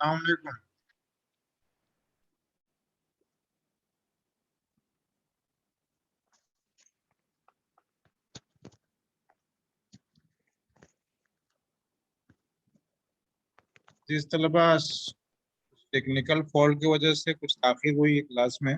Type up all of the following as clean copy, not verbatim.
अस्सलाम वालेकुम। जिस तलबा टेक्निकल फॉल्ट की वजह से कुछ ताखिर हुई है क्लास में,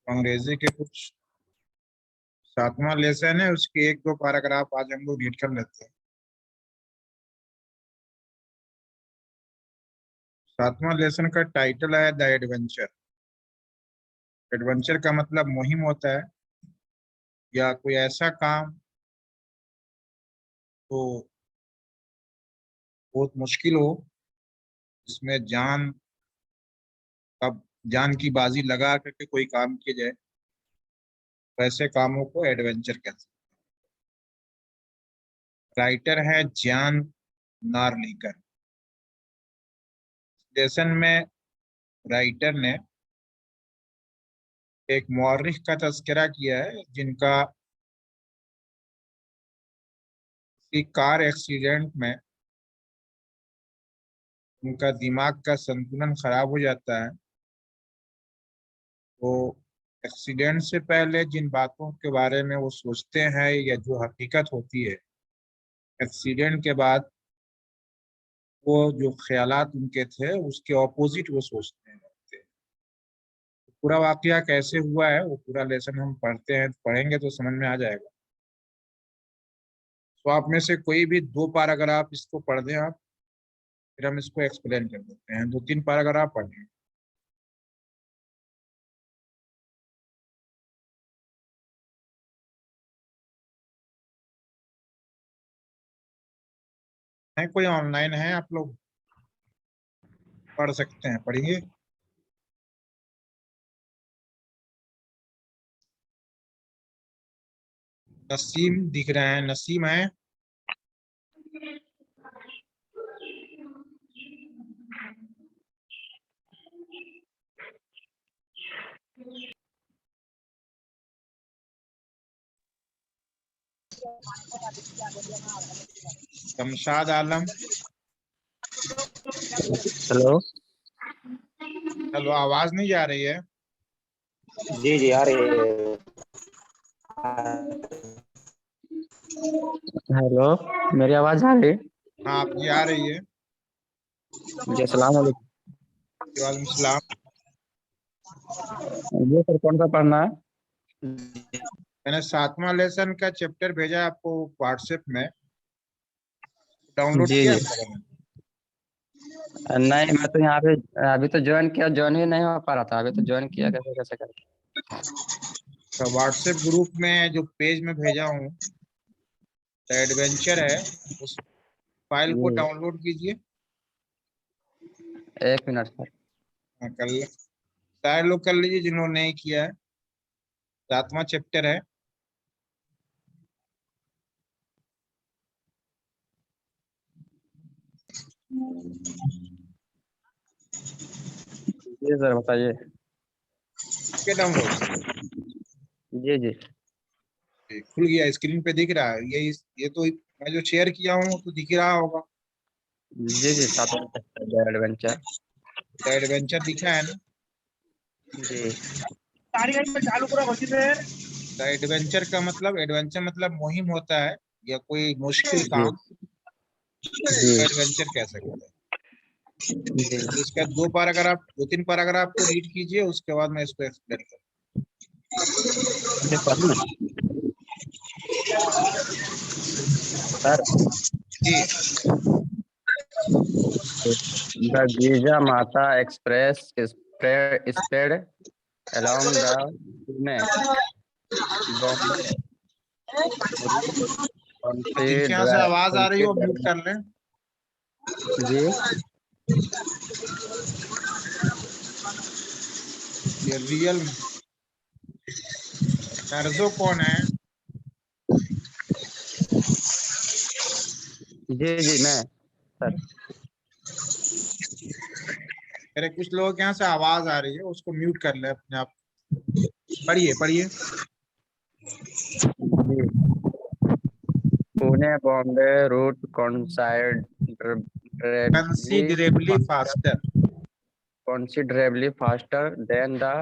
अंग्रेजी के कुछ 7वां लेसन है, उसके एक दो पैराग्राफ आज हम लोग रीड कर लेते हैं। 7वां लेसन का टाइटल है द एडवेंचर। एडवेंचर का मतलब मुहिम होता है या कोई ऐसा काम तो बहुत मुश्किल हो, जिसमें का जान की बाजी लगा करके कोई काम किया जाए, वैसे कामों को एडवेंचर कहते हैं। राइटर है जॉन नार्लिकर। लेसन में राइटर ने एक मौर्रिख का तज़किरा किया है जिनका कार एक्सीडेंट में उनका दिमाग का संतुलन खराब हो जाता है। तो एक्सीडेंट से पहले जिन बातों के बारे में वो सोचते हैं या जो हकीकत होती है, एक्सीडेंट के बाद वो जो ख्यालात उनके थे उसके ऑपोजिट वो सोचते हैं। पूरा वाकया कैसे हुआ है वो पूरा लेसन हम पढ़ेंगे तो समझ में आ जाएगा। तो आप में से कोई भी दो पैराग्राफ इसको पढ़ दें आप, फिर हम इसको एक्सप्लेन कर देते हैं। 2-3 पैराग्राफ पढ़ें। है कोई ऑनलाइन है, आप लोग पढ़ सकते हैं, पढ़िए। नसीम दिख रहे हैं, नसीम है। शमशाद आलम। हेलो। चलो, आवाज नहीं जा रही है। जी जी आ रही है। हेलो, मेरी आवाज आ रही है? हाँ, आपकी आ रही है। जी अस्सलाम वालेकुम। वालेकुम सलाम। ये सर कौन सा पढ़ना है? मैंने 7वां लेसन का चैप्टर भेजा आपको व्हाट्सएप में, डाउनलोड जी किया जी। आपने? नहीं, मैं तो यहाँ पे अभी तो ज्वाइन किया, ज्वाइन ही नहीं हो पा रहा था। अभी तो ज्वाइन किया, कैसे कैसे कर। तो व्हाट्सएप ग्रुप में जो पेज में भेजा हूँ, एडवेंचर है, उस फाइल को जी, डाउनलोड कीजिए। एक मिनट सर। हाँ, कर ले, सारे लोग कर लीजिए जिन्होंने नहीं किया है। 7वां चैप्टर है। जी सर बताइए। के डाउनलोड जी जी खुल गया, स्क्रीन पे दिख रहा है। ये तो मैं जो शेयर किया हूँ तो दिख रहा होगा। जी जी, 7वां एडवेंचर। तो एडवेंचर दिखा है ना। जी तो एडवेंचर मतलब मुहिम होता है या कोई मुश्किल जी काम, जी एडवेंचर कह सकते हैं। जी। तो इसका 2-3 पैराग्राफ को रीड कीजिए, उसके बाद मैं इसको एक्सप्लेन करूँ। ये पढ़ना सर। जी। द गीजा माता express spread along the Pune Bombay route जिनके यहाँ से आवाज आ रही है वो म्यूट considered कर लें। जी। ये रियल नर्जो कौन है? जी जी मैं सर। मेरे कुछ लोगों के यहाँ से आवाज आ रही है, उसको म्यूट कर ले अपने आप। पढ़िए पढ़िए। जी, पुणे बॉम्बे रूट कॉन्साइड considerably faster considerably faster than the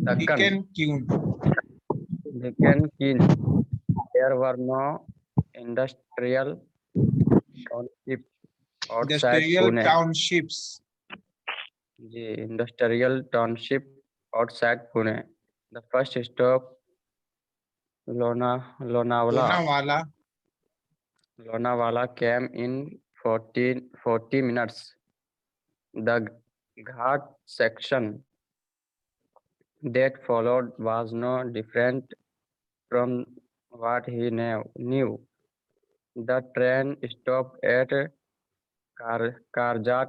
Deccan Kings. There were no industrial townships outside industrial Pune. townships. The industrial township outside Pune. The first stop Lonavala Lonavala came in 40 minutes. The Ghat section that followed was no different from what he knew. The train stopped at Karjat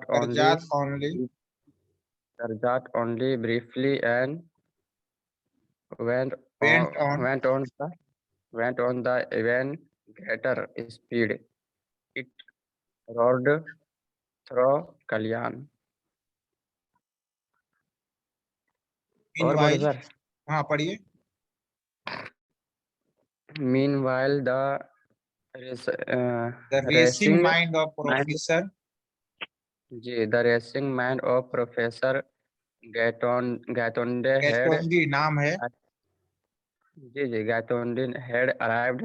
only briefly and went on the even greater speed. It roared through Kalyan. meanwhile हाँ पढ़िए. Meanwhile, the racing mind of Professor Gatondi नाम है. Gatondi had arrived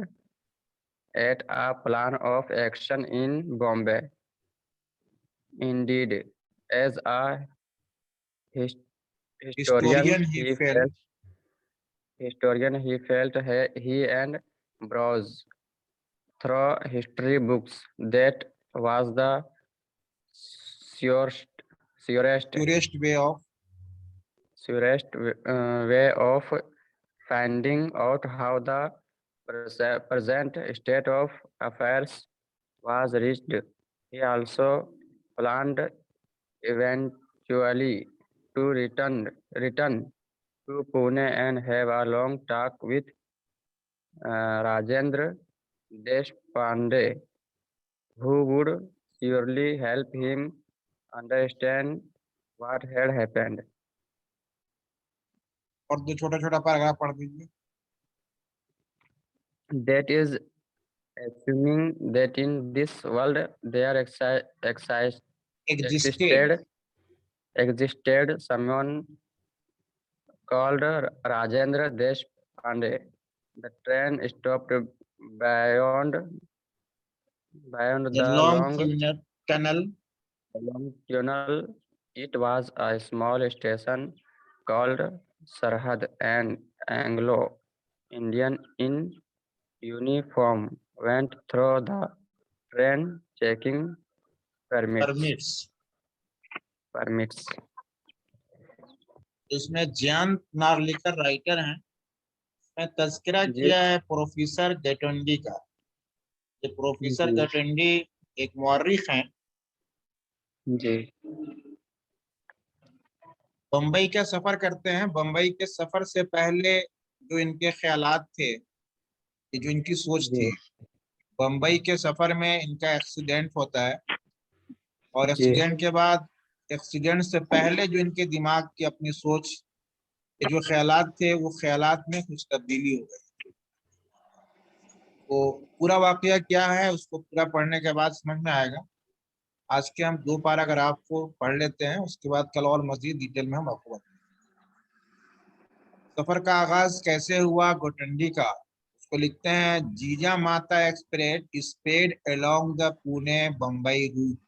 at a plan of action in Bombay. Indeed, as a historian, he felt he and browsed through history books. That was the surest way of finding out how the present state of affairs was reached. He also planned eventually to return to Pune and have a long talk with Rajendra Deshpande, who would surely help him understand what had happened. और दो छोटा paragraph पढ़ दीजिए. That is, assuming that in this world there existed someone called Rajendra Deshpande. The train stopped beyond the long tunnel. It was a small station called Sarhad, and Anglo-Indian in uniform went through the train checking permits. इसमें Jayant Narlikar writer हैं. मैं तज़किरा किया है professor गैटोंडी का. ये professor गैटोंडी एक मौर्रिख हैं. जी. बम्बई का सफर करते हैं. बम्बई के सफर से पहले जो इनके ख्यालात थे, जो इनकी सोच थी, बम्बई के सफर में इनका एक्सीडेंट होता है और एक्सीडेंट के बाद, एक्सीडेंट से पहले जो इनके दिमाग की अपनी सोच के जो ख्यालात थे, वो ख्यालात में कुछ तब्दीली हो गई. तो पूरा वाकया क्या है उसको पूरा पढ़ने के बाद समझ में आएगा. आज के हम 2 पैराग्राफ को पढ़ लेते हैं, उसके बाद कल और मजीद डिटेल में हम आपको बताएंगे. सफर का आगाज कैसे हुआ गोटंडी का, उसको लिखते हैं. Jija Mata express sped along the Pune Bombay route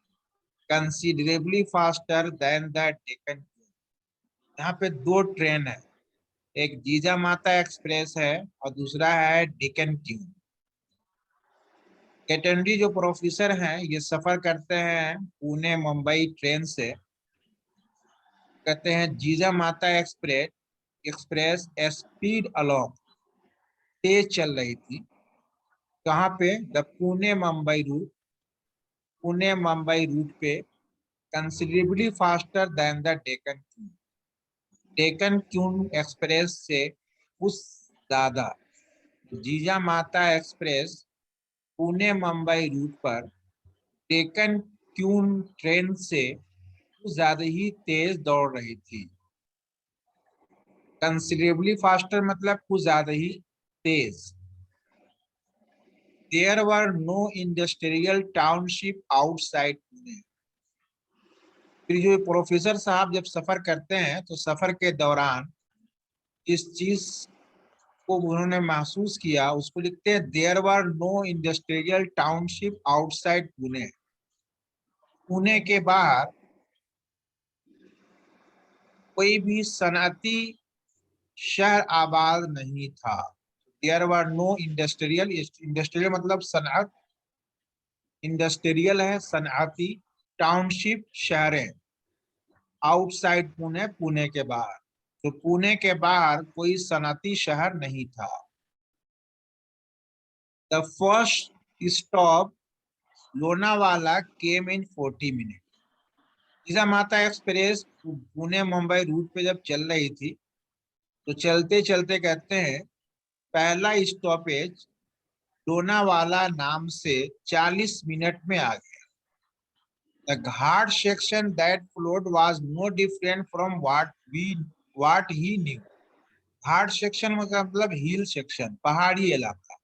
considerably faster than the Deccan. यहाँ पे 2 ट्रेन है. एक जीजा माता एक्सप्रेस है और दूसरा है डेक्कन क्वीन. गैटोंडी जो प्रोफेसर हैं, ये सफर करते हैं पुणे मुंबई ट्रेन से. कहते हैं Jija Mata express speed along, तेज चल रही थी. कहाँ पे? द पुणे मुंबई रूट पे considerably faster than the Deccan queen. Deccan queen express से कुछ ज्यादा. जीजा माता एक्सप्रेस पुणे मुंबई रूट पर डेक्कन क्वीन ट्रेन से कुछ ज्यादा ही तेज दौड़ रही थी. कंसिडरेबली फास्टर मतलब कुछ ज्यादा ही तेज. There were no industrial township outside Pune. फिर जो प्रोफेसर साहब जब सफर करते हैं तो सफर के दौरान इस चीज को उन्होंने महसूस किया, उसको लिखते हैं there were no industrial township outside Pune. Pune के बाहर कोई भी सनअती शहर आबाद नहीं था। There were no industrial, industrial मतलब सनअत, इंडस्ट्रियल है सनअती, टाउनशिप शहरें, आउटसाइड पुणे पुणे के बाहर, तो पुणे के बाहर कोई सनअती शहर नहीं था। The first stop Lonavala came in 40 minute. जिसा माता एक्सप्रेस पुणे मुंबई रूट पे जब चल रही थी तो चलते चलते कहते हैं पहला स्टॉपेज लोनावाला नाम से 40 मिनट में आ गया। The Ghat section that followed was no different from what he knew. Ghat section मतलब हिल सेक्शन, पहाड़ी इलाका।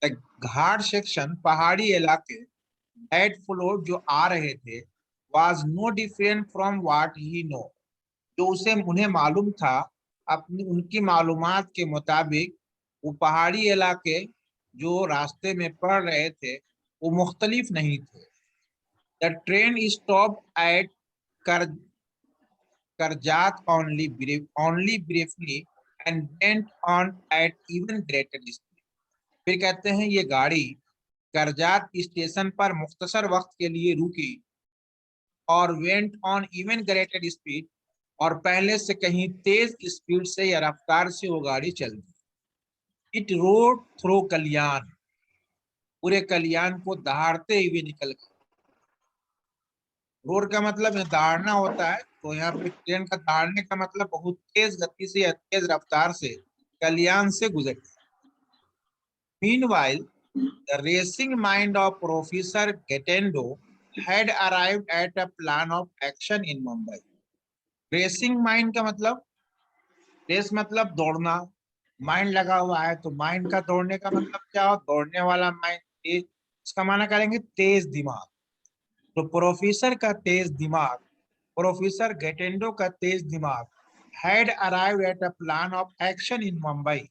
The घाट सेक्शन पहाड़ी इलाके that followed जो आ रहे थे was no different from what he know, जो उसे उन्हें मालूम था, अपनी उनकी मालूमात के मुताबिक वो पहाड़ी इलाके जो रास्ते में पड़ रहे थे वो मुख्तलिफ नहीं थे। The train stopped at Kar Karjat only briefly and went on at even greater speed. फिर कहते हैं ये गाड़ी करजात स्टेशन पर मुख्तसर वक्त के लिए रुकी और went on even greater speed, और पहले से कहीं तेज स्पीड से या रफ्तार से वो गाड़ी चल दी। इट रोड थ्रू कल्याण, पूरे कल्याण को दहाड़ते हुए निकल गई। रोड का मतलब दहाड़ना होता है, तो यहाँ पे ट्रेन का दहाड़ने का मतलब बहुत तेज गति से या तेज रफ्तार से कल्याण से गुजर गई। Meanwhile, the racing mind of Professor Getendo had arrived at a plan of action in Mumbai. Racing mind का मतलब, रेस मतलब दौड़ना, माइंड लगा हुआ है तो माइंड का दौड़ने का मतलब क्या हो, दौड़ने वाला माइंड, इसका माना करेंगे तेज दिमाग। तो प्रोफेसर का तेज दिमाग, प्रोफेसर गेटेंडो का तेज दिमाग had arrived at a plan of action in Mumbai.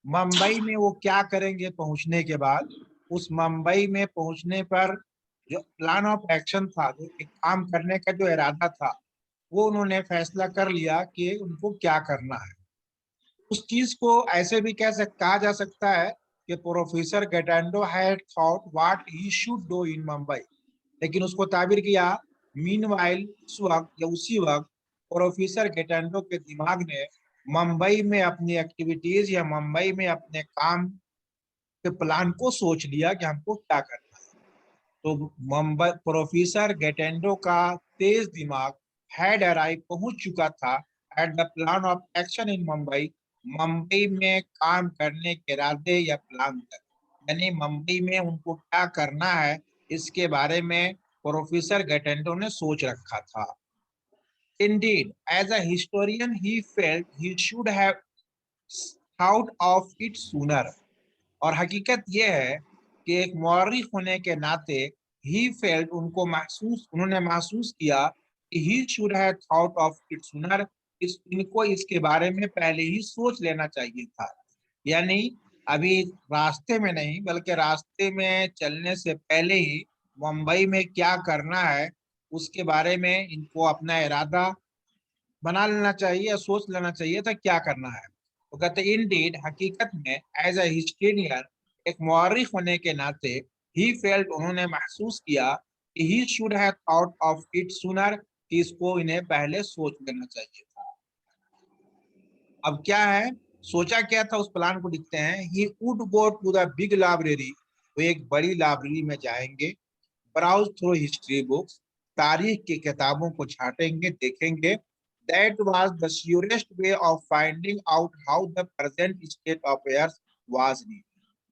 Mumbai में वो क्या करेंगे पहुंचने के बाद, उस मुंबई में पहुंचने पर जो प्लान ऑफ एक्शन था, जो एक काम करने का जो इरादा था, वो उन्होंने फैसला कर लिया कि उनको क्या करना है। उस चीज को ऐसे भी कहा जा सकता है कि प्रोफेसर गेटेंडो had thought what he should do in Mumbai, लेकिन उसको ताबीर किया मीनवाइल, उस वक्त या उसी वक्त प्रोफेसर गेटेंडो के दिमाग ने मुंबई में अपनी एक्टिविटीज या मुंबई में अपने काम के प्लान को सोच लिया कि हमको क्या करना है। तो मुंबई प्रोफेसर गेटेंडो का तेज दिमाग हैड अराइव, पहुंच चुका था at the plan of action in Mumbai, Mumbai में काम करने के इरादे या प्लान तक, यानी मुंबई में उनको क्या करना है इसके बारे में प्रोफेसर गेटेंडो ने सोच रखा था। Indeed, as a historian, he felt he should have thought of it sooner. और हकीकत यह है कि एक मौर्रिख होने के नाते ही फेल्ट, उन्होंने महसूस किया कि he should have thought of it sooner, इनको इसके बारे में पहले ही सोच लेना चाहिए था। यानी अभी रास्ते में नहीं बल्कि रास्ते में चलने से पहले ही मुंबई में क्या करना है उसके बारे में इनको अपना इरादा बना लेना चाहिए या सोच लेना चाहिए था क्या करना है। तो कहते इंडीड, हकीकत में, एज ए हिस्टोरियन, एक मौर्रिख होने के नाते, ही फेल्ट, उन्होंने महसूस किया कि he should have thought of it sooner, कि इसको इन्हें पहले सोच लेना चाहिए था। अब क्या है, सोचा क्या था उस प्लान को लिखते हैं। He would go to the big library, वो एक बड़ी लाइब्रेरी में जाएंगे, ब्राउज थ्रू हिस्ट्री बुक्स, तारीख की किताबों को छाटेंगे, देखेंगे। That was the surest way of finding out how the present state of affairs was.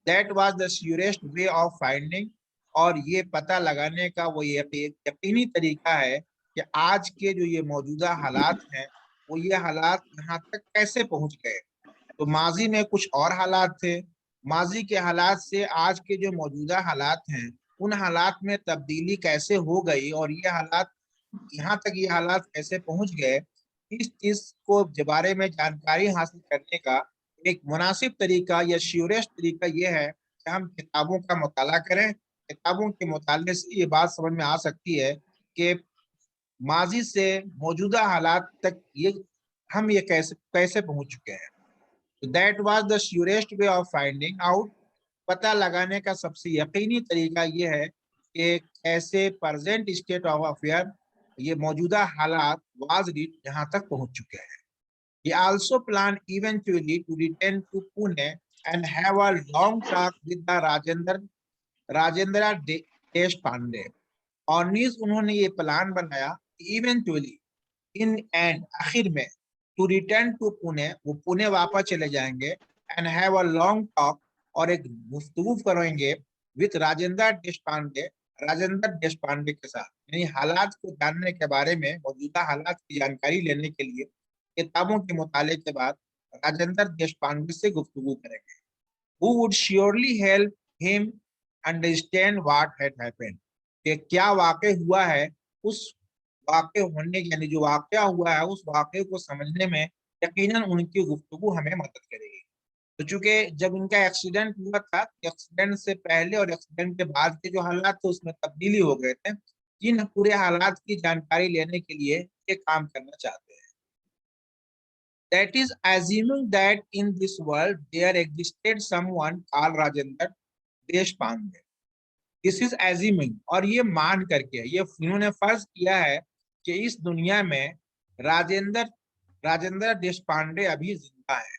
That was the surest way of finding, और ये पता लगाने का वो यकीनी तरीका है कि आज के जो ये मौजूदा हालात हैं वो ये हालात यहाँ तक कैसे पहुंच गए। तो माजी में कुछ और हालात थे, माजी के हालात से आज के जो मौजूदा हालात हैं उन हालात में तब्दीली कैसे हो गई और ये हालात यहाँ तक ये हालात कैसे पहुंच गए, इस चीज को के बारे में जानकारी हासिल करने का एक मुनासिब तरीका या श्योरेस्ट तरीका ये है कि हम किताबों का मुताला करें। किताबों के मुताले से ये बात समझ में आ सकती है कि माजी से मौजूदा हालात तक हम ये कैसे कैसे पहुंच चुके हैं। That was the surest way of finding out. पता लगाने का सबसे यकीनी तरीका ये है कि कैसे प्रेजेंट स्टेट ऑफ अफेयर, ये मौजूदा हालात वाज रीच यहाँ तक पहुंच चुके हैं। He also planned eventually to return to Pune and have a long talk with the Rajendra Deshpande। और नीज उन्होंने ये प्लान बनाया इवेंचुअली, इन एंड आखिर में, टू रिटर्न टू पुणे, वो पुणे वापस चले जाएंगे, and have a long talk, और एक गुफ्तगू करेंगे विथ राजेंद्र देश पांडे के साथ। यानी हालात को जानने के बारे में, मौजूदा हालात की जानकारी लेने के लिए किताबों के मुताले के बाद राजेंद्र देश पांडे से गुफ्तगू करेंगे। Who would surely help him understand what had happened। कि क्या वाक़ई हुआ है, उस वाक़ई होने यानी जो वाक़या हुआ है उस वाक़े को समझने में यकीनन उनकी गुफ्तगू हमें मदद करेगी। तो चूंकि जब इनका एक्सीडेंट हुआ था, एक्सीडेंट से पहले और एक्सीडेंट के बाद के जो हालात थे उसमें तब्दीली हो गए थे। इन पूरे हालात की जानकारी लेने के लिए ये काम करना चाहते हैं। That is assuming that in this world there existed someone called Rajendra Deshpande। This is assuming, और ये मान करके, ये इन्होंने फर्ज किया है कि इस दुनिया में राजेंद्र देशपांडे अभी जिंदा है।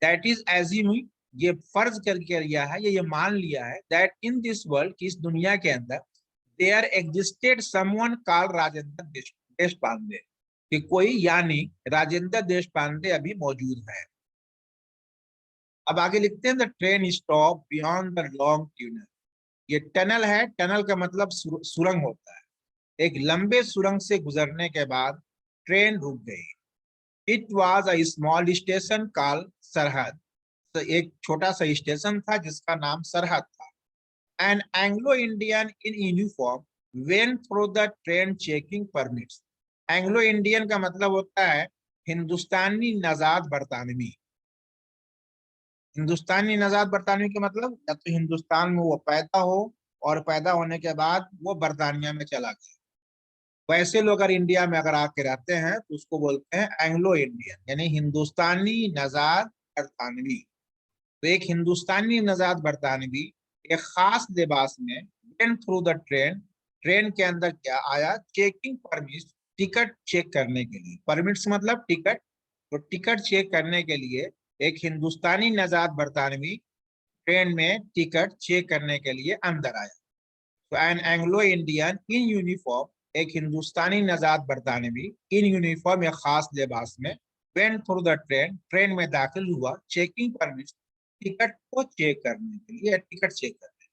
That is assuming, ये फर्ज करके लिया है, ये मान लिया है, that in this world, कि इस दुनिया के अंदर, there existed someone called Rajendra Deshpande, कि कोई यानी राजेंद्र देशपांडे अभी मौजूद है। अब आगे लिखते हैं the train stop beyond the long tunnel. ये टनल है, टनल का मतलब सुरंग होता है। एक लंबे सुरंग से गुजरने के बाद ट्रेन रुक गई। It was a small station called सरहद। तो एक छोटा सा स्टेशन था जिसका नाम सरहद था। An Anglo Indian in uniform went through the train checking permits. Anglo Indian का मतलब होता है हिंदुस्तानी नजाद बरतानवी। हिंदुस्तानी नजाद बरतानवी के मतलब या तो हिंदुस्तान में वो पैदा हो और पैदा होने के बाद वो बरतानिया में चला गया। वैसे लोग अगर इंडिया में अगर आके रहते हैं तो उसको बोलते हैं एंग्लो इंडियन, यानी हिंदुस्तानी नजाद बरतानवी। तो एक हिंदुस्तानी नजाद बरतानवी एक खास लिबास में went through the train, train के अंदर क्या आया, चेकिंग परमिट, टिकट चेक करने के लिए। परमिट्स मतलब टिकट, तो टिकट चेक करने के लिए एक हिंदुस्तानी नजाद बरतानवी ट्रेन में टिकट चेक करने के लिए अंदर आया। तो an Anglo Indian in uniform, एक हिंदुस्तानी नजाद बरतानवी इन यूनिफॉर्म या खास लिबास में, went through the train, train में दाखिल हुआ, चेकिंग परमिट, टिकट को चेक करने के लिए, टिकट चेक करने।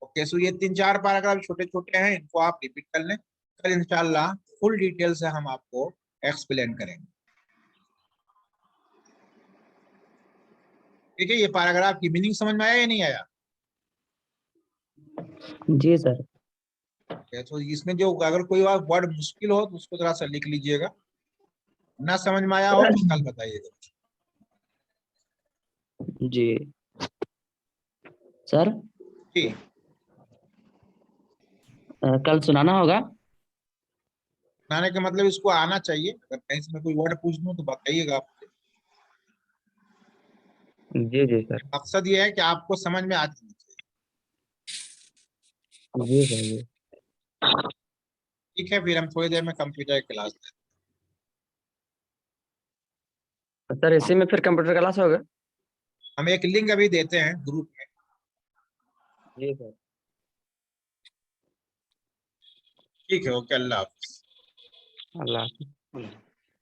ओके, सो ये 3-4 पैराग्राफ छोटे छोटे हैं, इनको आप रिपीट कर लें। कल इंशाल्लाह फुल डिटेल से हम आपको एक्सप्लेन करेंगे। ठीक है, ये पैराग्राफ की मीनिंग समझ में आया या नहीं आया? जी सर। तो इसमें जो अगर कोई वर्ड मुश्किल हो तो उसको जरा सा लिख लीजिएगा, ना समझ में आया हो तो कल बताइएगा। जी सर। जी, कल सुनाना होगा। सुनाने का मतलब इसको आना चाहिए। अगर कहीं से मैं कोई वर्ड पूछ लूं तो बताइएगा आप। जी जी सर। मकसद ये है कि आपको समझ में आ जाना चाहिए। जी सर जी। ठीक है, फिर हम थोड़ी देर में कंप्यूटर क्लास लेते सर इसी में फिर कंप्यूटर क्लास होगा। हैं। हम एक लिंक अभी देते हैं ग्रुप में। जी सर। ठीक है, ओके, अल्लाह हाफिज। अल्लाह हाफिज़।